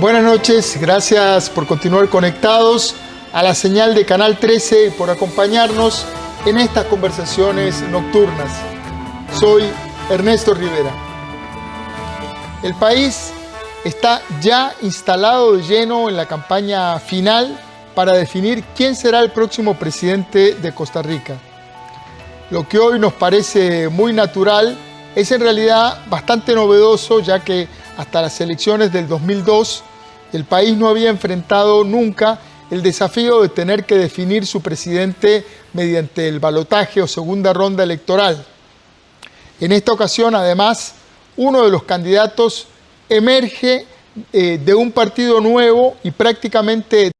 Buenas noches, gracias por continuar conectados a la señal de Canal 13 y por acompañarnos en estas conversaciones nocturnas. Soy Ernesto Rivera. El país está ya instalado de lleno en la campaña final para definir quién será el próximo presidente de Costa Rica. Lo que hoy nos parece muy natural es en realidad bastante novedoso, ya que hasta las elecciones del 2002 el país no había enfrentado nunca el desafío de tener que definir su presidente mediante el balotaje o segunda ronda electoral. En esta ocasión, además, uno de los candidatos emerge de un partido nuevo y prácticamente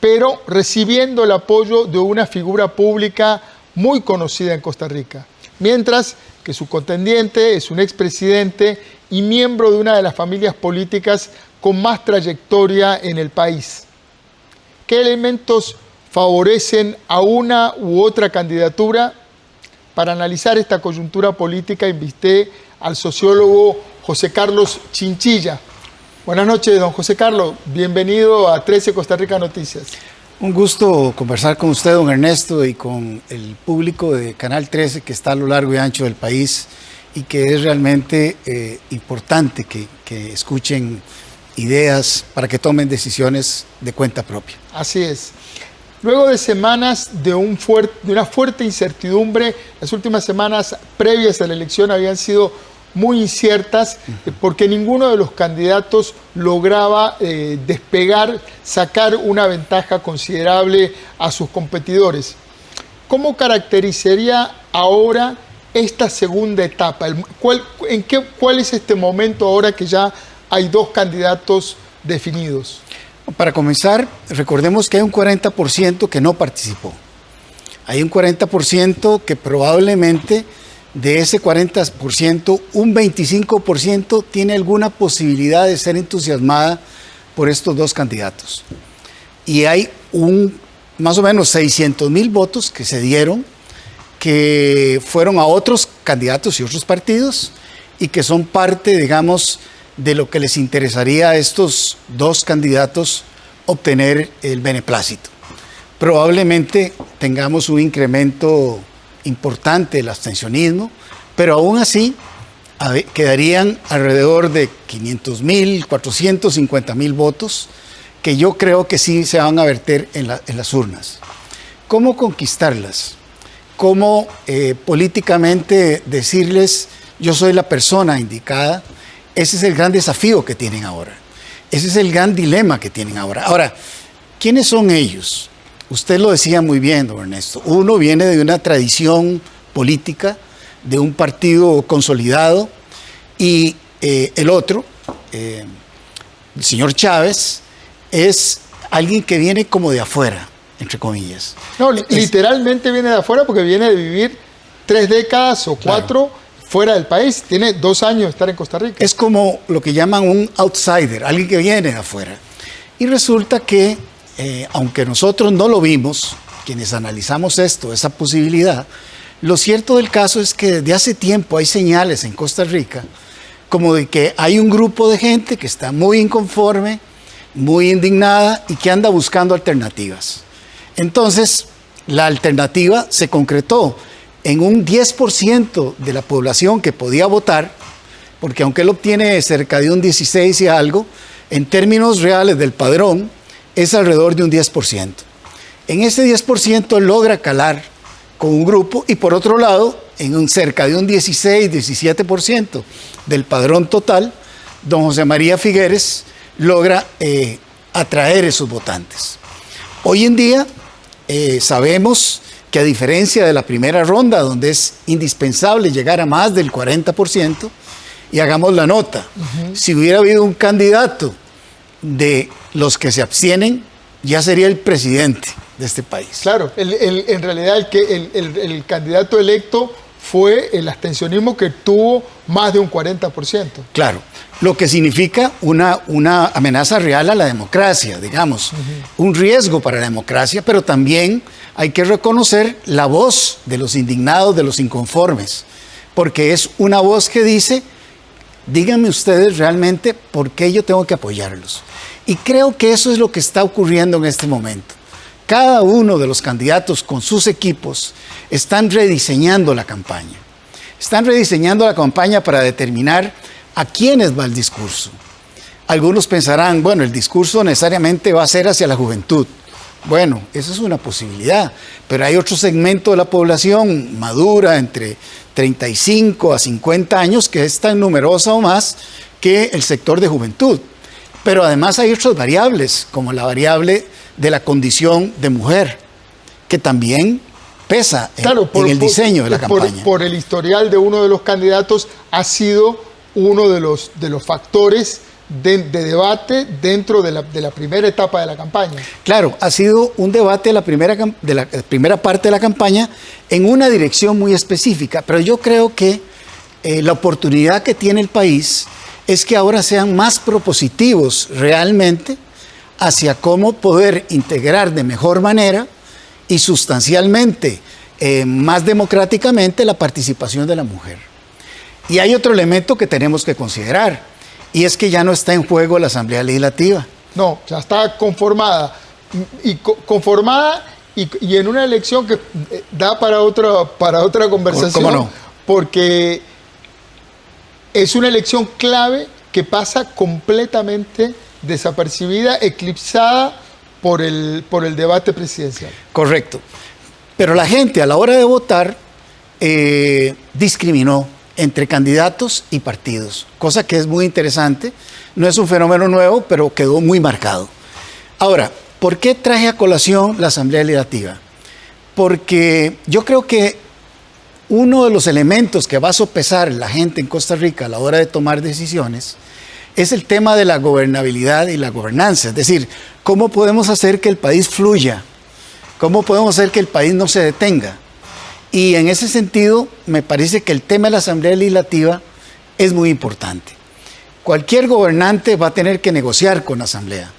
pero recibiendo el apoyo de una figura pública muy conocida en Costa Rica, mientras que su contendiente es un expresidente y miembro de una de las familias políticas con más trayectoria en el país. ¿Qué elementos favorecen a una u otra candidatura? Para analizar esta coyuntura política invité al sociólogo José Carlos Chinchilla. Buenas noches, don José Carlos. Bienvenido a 13 Costa Rica Noticias. Un gusto conversar con usted, don Ernesto, y con el público de Canal 13 que está a lo largo y ancho del país y que es realmente importante que escuchen ideas para que tomen decisiones de cuenta propia. Así es. Luego de semanas de una fuerte incertidumbre, las últimas semanas previas a la elección habían sido muy inciertas porque ninguno de los candidatos lograba despegar, sacar una ventaja considerable a sus competidores. ¿Cómo caracterizaría ahora esta segunda etapa? ¿Cuál es este momento ahora que ya hay dos candidatos definidos? Para comenzar, recordemos que hay un 40% que no participó. Hay un 40% que probablemente de ese 40%, un 25% tiene alguna posibilidad de ser entusiasmada por estos dos candidatos. Y hay más o menos 600,000 votos que se dieron, que fueron a otros candidatos y otros partidos y que son parte, digamos, de lo que les interesaría a estos dos candidatos obtener el beneplácito. Probablemente tengamos un incremento importante del abstencionismo, pero aún así quedarían alrededor de 500,000, 450,000 votos que yo creo que sí se van a verter en las urnas. ¿Cómo conquistarlas? ¿Cómo políticamente decirles yo soy la persona indicada? Ese es el gran desafío que tienen ahora. Ese es el gran dilema que tienen ahora. Ahora, ¿quiénes son ellos? Usted lo decía muy bien, don Ernesto. Uno viene de una tradición política, de un partido consolidado, y el otro, el señor Chávez, es alguien que viene como de afuera, entre comillas. No, literalmente viene de afuera porque viene de vivir 3 décadas o 4 fuera del país. Tiene 2 años de estar en Costa Rica. Es como lo que llaman un outsider, alguien que viene de afuera. Y resulta que aunque nosotros no lo vimos, quienes analizamos esto, esa posibilidad, lo cierto del caso es que desde hace tiempo hay señales en Costa Rica como de que hay un grupo de gente que está muy inconforme, muy indignada y que anda buscando alternativas. Entonces, la alternativa se concretó en un 10% de la población que podía votar, porque aunque él obtiene cerca de un 16 y algo, en términos reales del padrón, es alrededor de un 10%. En ese 10% logra calar con un grupo y por otro lado, en cerca de un 16, 17% del padrón total, don José María Figueres logra atraer esos votantes. Hoy en día sabemos que a diferencia de la primera ronda, donde es indispensable llegar a más del 40%, y hagamos la nota, si hubiera habido un candidato de los que se abstienen, ya sería el presidente de este país. Claro, en realidad el candidato electo fue el abstencionismo que tuvo más de un 40%. Claro, lo que significa una amenaza real a la democracia, digamos, un riesgo para la democracia, pero también hay que reconocer la voz de los indignados, de los inconformes, porque es una voz que dice díganme ustedes realmente por qué yo tengo que apoyarlos. Y creo que eso es lo que está ocurriendo en este momento. Cada uno de los candidatos con sus equipos están rediseñando la campaña. Están rediseñando la campaña para determinar a quiénes va el discurso. Algunos pensarán, bueno, el discurso necesariamente va a ser hacia la juventud. Bueno, esa es una posibilidad, pero hay otro segmento de la población madura entre 35 a 50 años que es tan numerosa o más que el sector de juventud. Pero además hay otras variables, como la variable de la condición de mujer, que también pesa en el diseño de la campaña. Por el historial de uno de los candidatos ha sido uno de los factores de debate dentro de la primera etapa de la campaña. Claro, ha sido un debate de la primera parte de la campaña en una dirección muy específica, pero yo creo que la oportunidad que tiene el país es que ahora sean más propositivos realmente hacia cómo poder integrar de mejor manera y sustancialmente, más democráticamente, la participación de la mujer. Y hay otro elemento que tenemos que considerar, y es que ya no está en juego la Asamblea Legislativa. No, ya está conformada. Y en una elección que da para otra conversación. ¿Cómo no? Porque es una elección clave que pasa completamente desapercibida, eclipsada por el debate presidencial. Correcto. Pero la gente a la hora de votar discriminó entre candidatos y partidos, cosa que es muy interesante. No es un fenómeno nuevo, pero quedó muy marcado. Ahora, ¿por qué traje a colación la Asamblea Legislativa? Porque yo creo que uno de los elementos que va a sopesar la gente en Costa Rica a la hora de tomar decisiones es el tema de la gobernabilidad y la gobernanza. Es decir, ¿cómo podemos hacer que el país fluya? ¿Cómo podemos hacer que el país no se detenga? Y en ese sentido, me parece que el tema de la Asamblea Legislativa es muy importante. Cualquier gobernante va a tener que negociar con la Asamblea.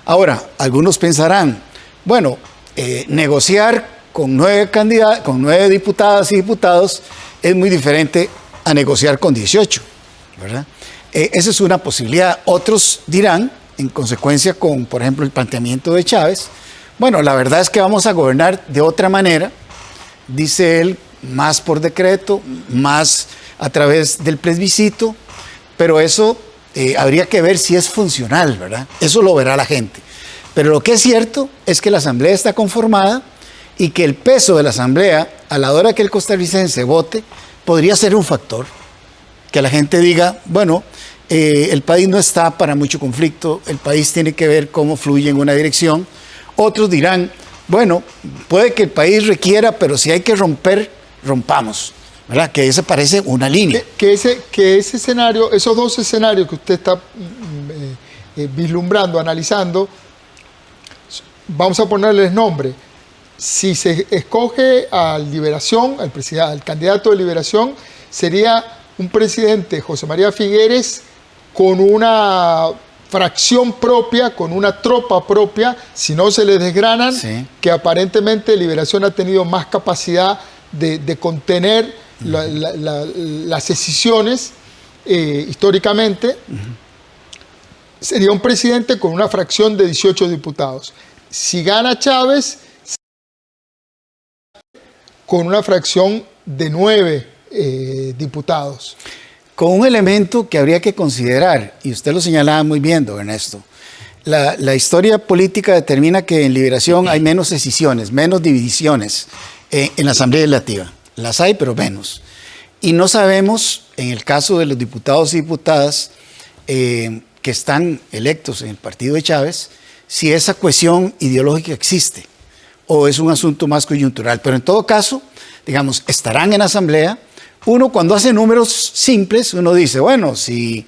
Ahora, algunos pensarán, bueno, negociar con 9 diputadas y diputados es muy diferente a negociar con 18, ¿verdad? Esa es una posibilidad. Otros dirán, en consecuencia con, por ejemplo, el planteamiento de Chávez, bueno, la verdad es que vamos a gobernar de otra manera, dice él, más por decreto, más a través del plebiscito, pero eso habría que ver si es funcional, ¿verdad? Eso lo verá la gente. Pero lo que es cierto es que la Asamblea está conformada y que el peso de la Asamblea, a la hora que el costarricense vote, podría ser un factor. Que la gente diga, bueno, el país no está para mucho conflicto, el país tiene que ver cómo fluye en una dirección. Otros dirán, bueno, puede que el país requiera, pero si hay que romper, rompamos, ¿verdad? Que esa parece una línea. Que ese escenario, esos dos escenarios que usted está vislumbrando, analizando, vamos a ponerles nombre. Si se escoge a Liberación, al candidato de Liberación, sería un presidente, José María Figueres, con una fracción propia, con una tropa propia, si no se les desgranan, sí, que aparentemente Liberación ha tenido más capacidad de contener las decisiones históricamente. Sería un presidente con una fracción de 18 diputados. Si gana Chávez, con una fracción de 9 diputados. Con un elemento que habría que considerar, y usted lo señalaba muy bien, don Ernesto, la historia política determina que en Liberación hay menos decisiones, menos divisiones en la Asamblea Legislativa. Las hay, pero menos. Y no sabemos, en el caso de los diputados y diputadas que están electos en el partido de Chávez, si esa cohesión ideológica existe o es un asunto más coyuntural. Pero en todo caso, digamos, estarán en la Asamblea. Uno cuando hace números simples, uno dice, bueno, si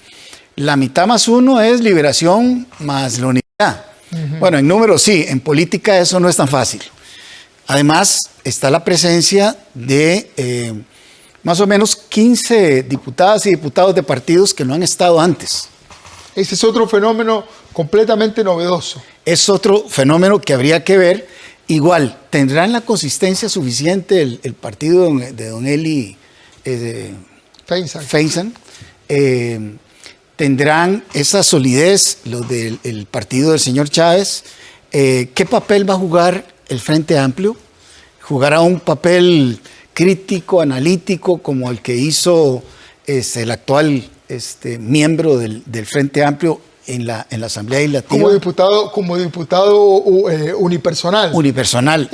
la mitad más uno es Liberación más la unidad. Bueno, en números sí, en política eso no es tan fácil. Además, está la presencia de más o menos 15 diputadas y diputados de partidos que no han estado antes. Ese es otro fenómeno completamente novedoso. Es otro fenómeno que habría que ver. Igual, ¿tendrán la consistencia suficiente el partido de don Eli Feinsan ¿Tendrán esa solidez los del partido del señor Chávez? ¿Qué papel va a jugar el Frente Amplio? ¿Jugará un papel crítico, analítico, como el que hizo el actual miembro del Frente Amplio en la Asamblea Legislativa? Como diputado unipersonal. Unipersonal.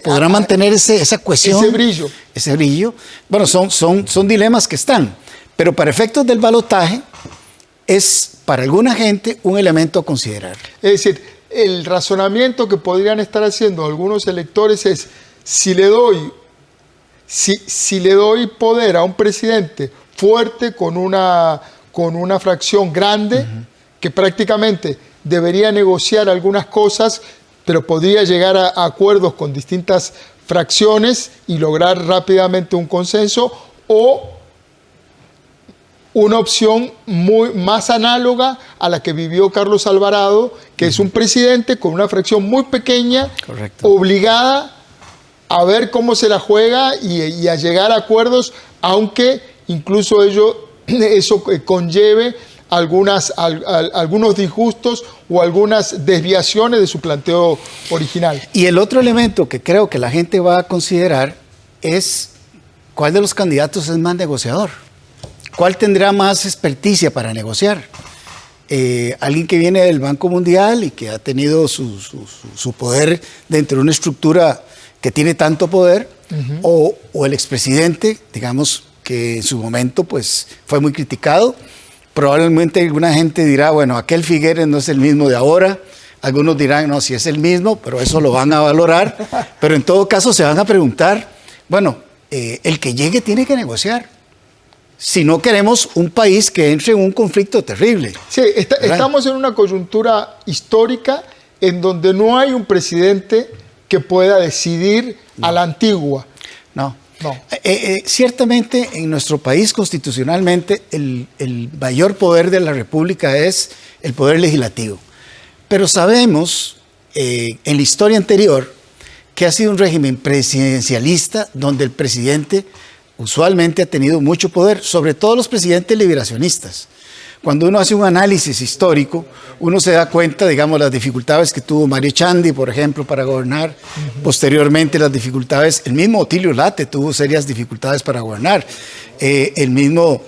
¿Podrá mantener esa cohesión? Ese brillo. Ese brillo. Bueno, son dilemas que están. Pero para efectos del balotaje, es para alguna gente un elemento a considerar. Es decir, el razonamiento que podrían estar haciendo algunos electores es, si le doy poder a un presidente fuerte con una fracción grande, que prácticamente debería negociar algunas cosas, pero podría llegar a acuerdos con distintas fracciones y lograr rápidamente un consenso, o una opción más análoga a la que vivió Carlos Alvarado, que es un presidente con una fracción muy pequeña, correcto, obligada a ver cómo se la juega y a llegar a acuerdos, aunque incluso eso conlleve algunos disgustos o algunas desviaciones de su planteo original. Y el otro elemento que creo que la gente va a considerar es cuál de los candidatos es más negociador. ¿Cuál tendrá más experticia para negociar? Alguien que viene del Banco Mundial y que ha tenido su poder dentro de una estructura que tiene tanto poder, o el expresidente, digamos, que en su momento pues, fue muy criticado. Probablemente alguna gente dirá, bueno, aquel Figueres no es el mismo de ahora. Algunos dirán, no, sí es el mismo, pero eso lo van a valorar. Pero en todo caso se van a preguntar, bueno, el que llegue tiene que negociar. Si no queremos un país que entre en un conflicto terrible. Sí, estamos en una coyuntura histórica en donde no hay un presidente que pueda decidir a la antigua. No. Ciertamente en nuestro país constitucionalmente el mayor poder de la República es el poder legislativo. Pero sabemos en la historia anterior que ha sido un régimen presidencialista donde el presidente usualmente ha tenido mucho poder, sobre todo los presidentes liberacionistas. Cuando uno hace un análisis histórico, uno se da cuenta, digamos, las dificultades que tuvo Mario Echandi, por ejemplo, para gobernar. Posteriormente, las dificultades, el mismo Otilio Late tuvo serias dificultades para gobernar. El mismo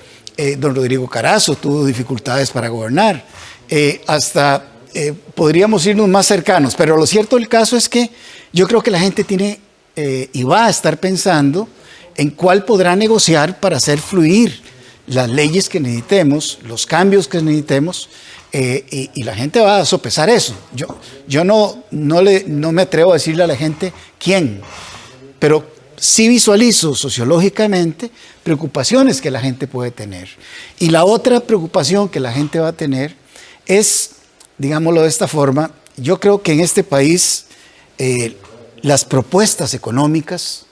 don Rodrigo Carazo tuvo dificultades para gobernar. Podríamos irnos más cercanos, pero lo cierto del caso es que yo creo que la gente tiene y va a estar pensando en cuál podrá negociar para hacer fluir las leyes que necesitemos, los cambios que necesitemos, y la gente va a sopesar eso. Yo no me atrevo a decirle a la gente quién, pero sí visualizo sociológicamente preocupaciones que la gente puede tener. Y la otra preocupación que la gente va a tener es, digámoslo de esta forma, yo creo que en este país las propuestas económicas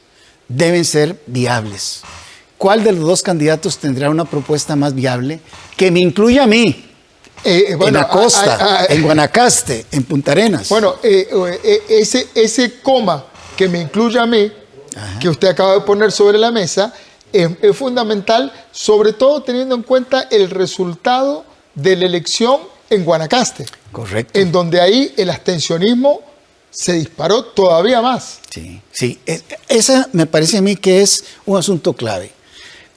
deben ser viables. ¿Cuál de los dos candidatos tendrá una propuesta más viable que me incluya a mí? En la costa, en Guanacaste, en Punta Arenas. Bueno, ese coma que me incluya a mí, que usted acaba de poner sobre la mesa, es fundamental, sobre todo teniendo en cuenta el resultado de la elección en Guanacaste. Correcto. En donde ahí el abstencionismo se disparó todavía más. Sí. Esa me parece a mí que es un asunto clave.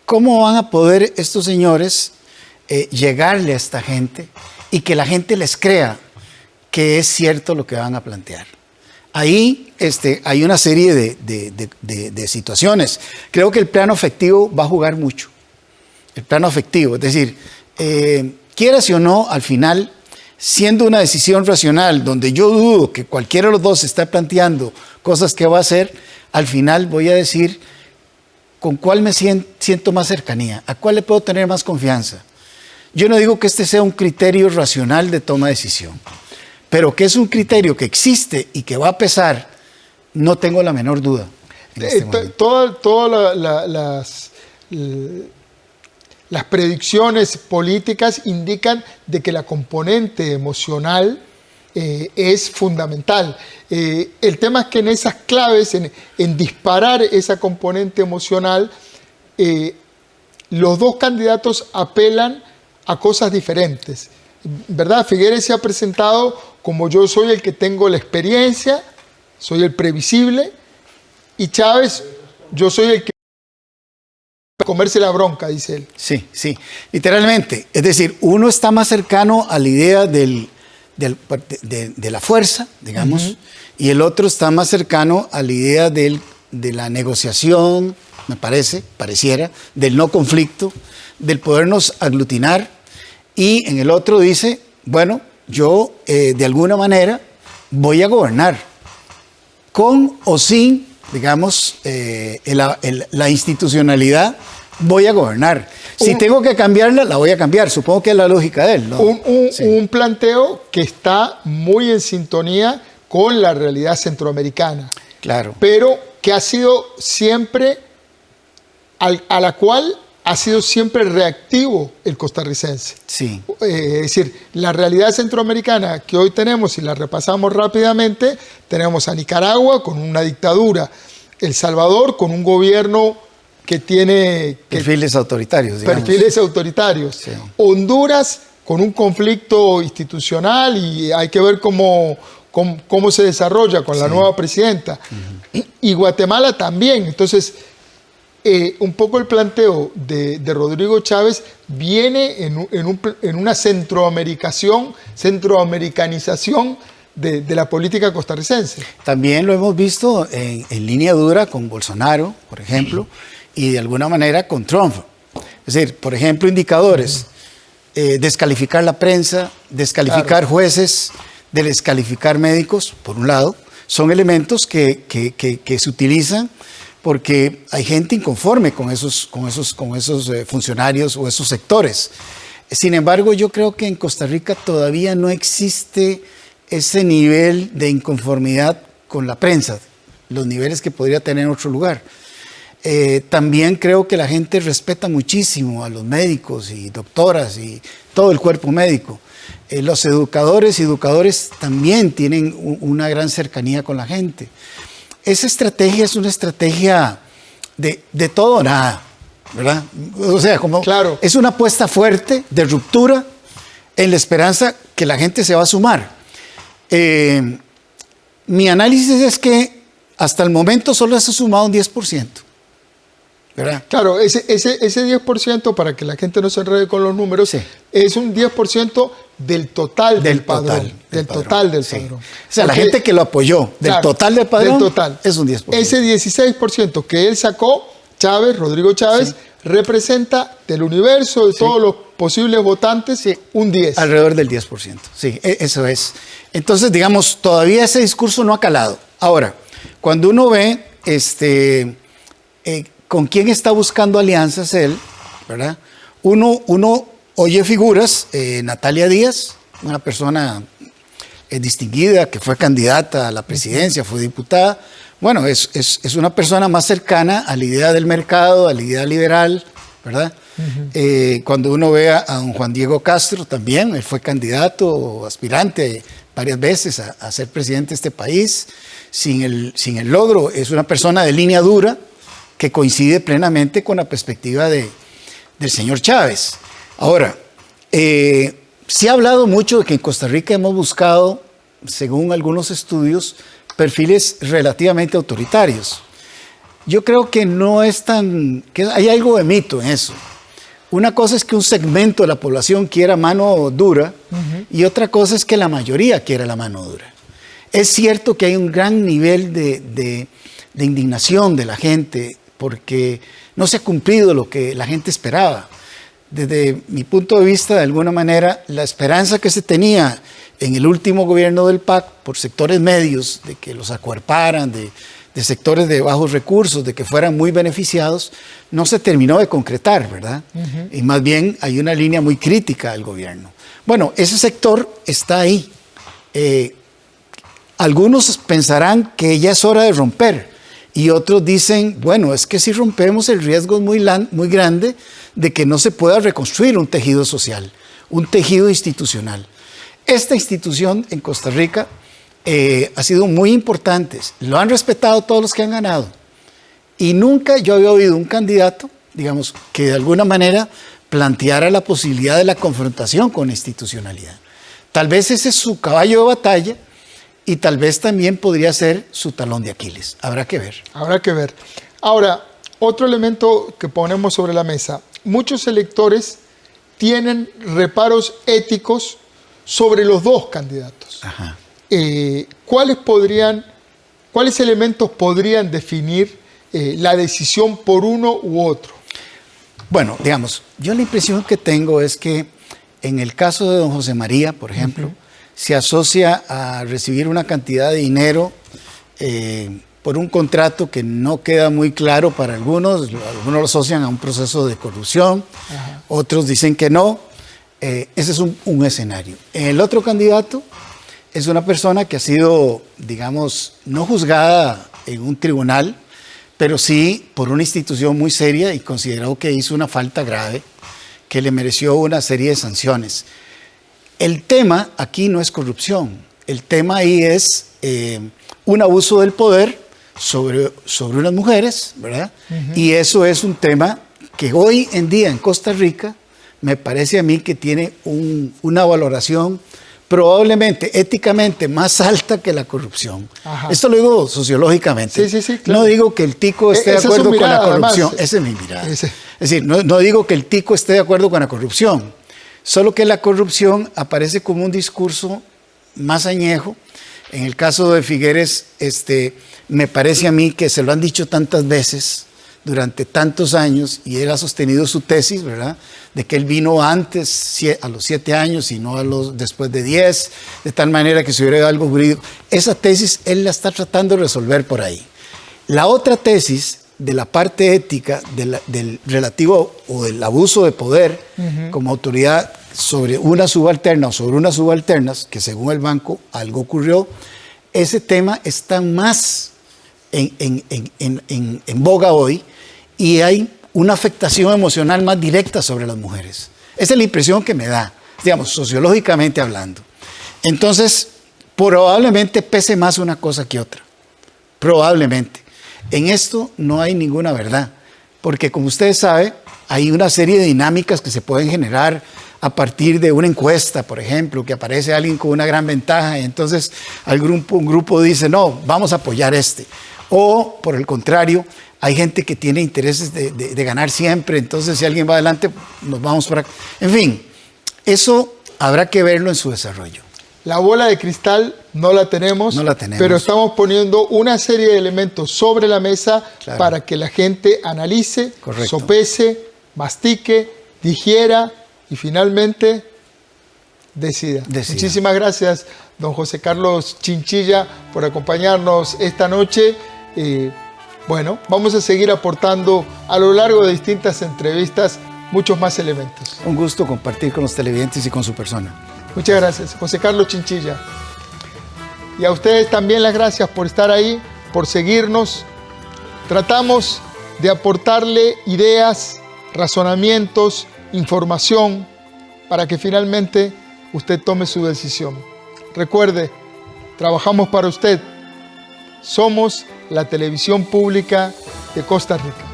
¿Cómo van a poder estos señores llegarle a esta gente y que la gente les crea que es cierto lo que van a plantear? Ahí hay una serie de situaciones. Creo que el plano afectivo va a jugar mucho. El plano afectivo, es decir, quieras o no, al final, siendo una decisión racional, donde yo dudo que cualquiera de los dos está planteando cosas que va a hacer, al final voy a decir con cuál me siento más cercanía, a cuál le puedo tener más confianza. Yo no digo que este sea un criterio racional de toma de decisión, pero que es un criterio que existe y que va a pesar, no tengo la menor duda. Todas las predicciones políticas indican de que la componente emocional es fundamental. El tema es que en esas claves, en disparar esa componente emocional, los dos candidatos apelan a cosas diferentes, ¿verdad? Figueres se ha presentado como yo soy el que tengo la experiencia, soy el previsible, y Chávez, yo soy el que comerse la bronca, dice él. Sí, sí, literalmente. Es decir, uno está más cercano a la idea de la fuerza, digamos, y el otro está más cercano a la idea de la negociación, me pareciera, del no conflicto, del podernos aglutinar, y en el otro dice, bueno, yo de alguna manera voy a gobernar, con o sin, digamos, la institucionalidad, voy a gobernar. Si tengo que cambiarla, la voy a cambiar. Supongo que es la lógica de él, ¿no? Un planteo que está muy en sintonía con la realidad centroamericana. Claro. Pero que ha sido siempre, a la cual ha sido siempre reactivo el costarricense. Sí. Es decir, la realidad centroamericana que hoy tenemos, si la repasamos rápidamente, tenemos a Nicaragua con una dictadura, El Salvador con un gobierno que tiene perfiles autoritarios, digamos. Perfiles autoritarios. Sí. Honduras con un conflicto institucional y hay que ver cómo se desarrolla con la nueva presidenta. Y Guatemala también. Entonces, un poco el planteo de Rodrigo Chávez viene en una centroamericanización de la política costarricense. También lo hemos visto en línea dura con Bolsonaro, por ejemplo, y de alguna manera con Trump. Es decir, por ejemplo, indicadores, descalificar la prensa, descalificar jueces, descalificar médicos, por un lado, son elementos que se utilizan porque hay gente inconforme con esos funcionarios o esos sectores. Sin embargo, yo creo que en Costa Rica todavía no existe ese nivel de inconformidad con la prensa, los niveles que podría tener en otro lugar. También creo que la gente respeta muchísimo a los médicos y doctoras y todo el cuerpo médico. Los educadores también tienen una gran cercanía con la gente. Esa estrategia es una estrategia de todo o nada, ¿verdad? O sea, claro, es una apuesta fuerte de ruptura en la esperanza que la gente se va a sumar. Mi análisis es que hasta el momento solo se ha sumado un 10%. ¿Verdad? Claro, ese 10%, para que la gente no se enrede con los números, es un 10% del total del padrón. Del total del padrón. O sea, la gente que lo apoyó, del total del padrón, es un 10%. Ese 16% que él sacó, Rodrigo Chávez, representa del universo de todos los posibles votantes, un 10%. Alrededor del 10%, sí, eso es. Entonces, digamos, todavía ese discurso no ha calado. Ahora, cuando uno ve con quién está buscando alianzas él, ¿verdad? Uno oye figuras, Natalia Díaz, una persona distinguida que fue candidata a la presidencia, fue diputada. Bueno, es una persona más cercana a la idea del mercado, a la idea liberal, ¿verdad? Cuando uno ve a don Juan Diego Castro también, él fue candidato o aspirante varias veces a ser presidente de este país, sin el logro. Es una persona de línea dura, que coincide plenamente con la perspectiva del señor Chávez. Ahora, se ha hablado mucho de que en Costa Rica hemos buscado, según algunos estudios, perfiles relativamente autoritarios. Yo creo que no es que hay algo de mito en eso. Una cosa es que un segmento de la población quiera mano dura y otra cosa es que la mayoría quiera la mano dura. Es cierto que hay un gran nivel de indignación de la gente porque no se ha cumplido lo que la gente esperaba. Desde mi punto de vista, de alguna manera, la esperanza que se tenía en el último gobierno del PAC por sectores medios, de que los acuerparan, de sectores de bajos recursos, de que fueran muy beneficiados, no se terminó de concretar, ¿verdad? Y más bien hay una línea muy crítica del gobierno. Bueno, ese sector está ahí. Algunos pensarán que ya es hora de romper. Y otros dicen, bueno, es que si rompemos el riesgo es muy grande de que no se pueda reconstruir un tejido social, un tejido institucional. Esta institución en Costa Rica ha sido muy importante, lo han respetado todos los que han ganado. Y nunca yo había oído un candidato digamos, que de alguna manera planteara la posibilidad de la confrontación con la institucionalidad. Tal vez ese es su caballo de batalla y tal vez también podría ser su talón de Aquiles. Habrá que ver. Habrá que ver. Ahora, otro elemento que ponemos sobre la mesa. Muchos electores tienen reparos éticos sobre los dos candidatos. Ajá. ¿Cuáles elementos podrían definir la decisión por uno u otro? Bueno, digamos, yo la impresión que tengo es que en el caso de don José María, por ejemplo, se asocia a recibir una cantidad de dinero por un contrato que no queda muy claro para algunos lo asocian a un proceso de corrupción, otros dicen que no. Ese es un escenario. El otro candidato es una persona que ha sido, digamos, no juzgada en un tribunal, pero sí por una institución muy seria y considerado que hizo una falta grave que le mereció una serie de sanciones. El tema aquí no es corrupción, el tema ahí es un abuso del poder sobre unas mujeres, ¿verdad? Y eso es un tema que hoy en día en Costa Rica me parece a mí que tiene una valoración probablemente éticamente más alta que la corrupción. Esto lo digo sociológicamente. Sí, claro. No digo que el tico esté de acuerdo con la corrupción. Esa es mi mirada. Es decir, no digo que el tico esté de acuerdo con la corrupción, solo que la corrupción aparece como un discurso más añejo. En el caso de Figueres, me parece a mí que se lo han dicho tantas veces durante tantos años y él ha sostenido su tesis, ¿verdad? De que él vino antes, a los 7 años y no después de 10, de tal manera que se hubiera algo jurídico. Esa tesis él la está tratando de resolver por ahí. La otra tesis de la parte ética del relativo o del abuso de poder como autoridad sobre una subalterna o sobre unas subalternas, que según el banco algo ocurrió, ese tema está más en boga hoy y hay una afectación emocional más directa sobre las mujeres. Esa es la impresión que me da, digamos, sociológicamente hablando. Entonces, probablemente pese más una cosa que otra. Probablemente. En esto no hay ninguna verdad, porque como ustedes saben, hay una serie de dinámicas que se pueden generar a partir de una encuesta, por ejemplo, que aparece alguien con una gran ventaja y entonces un grupo dice, no, vamos a apoyar O, por el contrario, hay gente que tiene intereses de ganar siempre, entonces si alguien va adelante, nos vamos por acá. En fin, eso habrá que verlo en su desarrollo. La bola de cristal no la tenemos, pero estamos poniendo una serie de elementos sobre la mesa para que la gente analice, sopese, mastique, digiera y finalmente decida. Muchísimas gracias, don José Carlos Chinchilla, por acompañarnos esta noche. Bueno, vamos a seguir aportando a lo largo de distintas entrevistas muchos más elementos. Un gusto compartir con los televidentes y con su persona. Muchas gracias, José Carlos Chinchilla. Y a ustedes también las gracias por estar ahí, por seguirnos. Tratamos de aportarle ideas, razonamientos, información para que finalmente usted tome su decisión. Recuerde, trabajamos para usted. Somos la televisión pública de Costa Rica.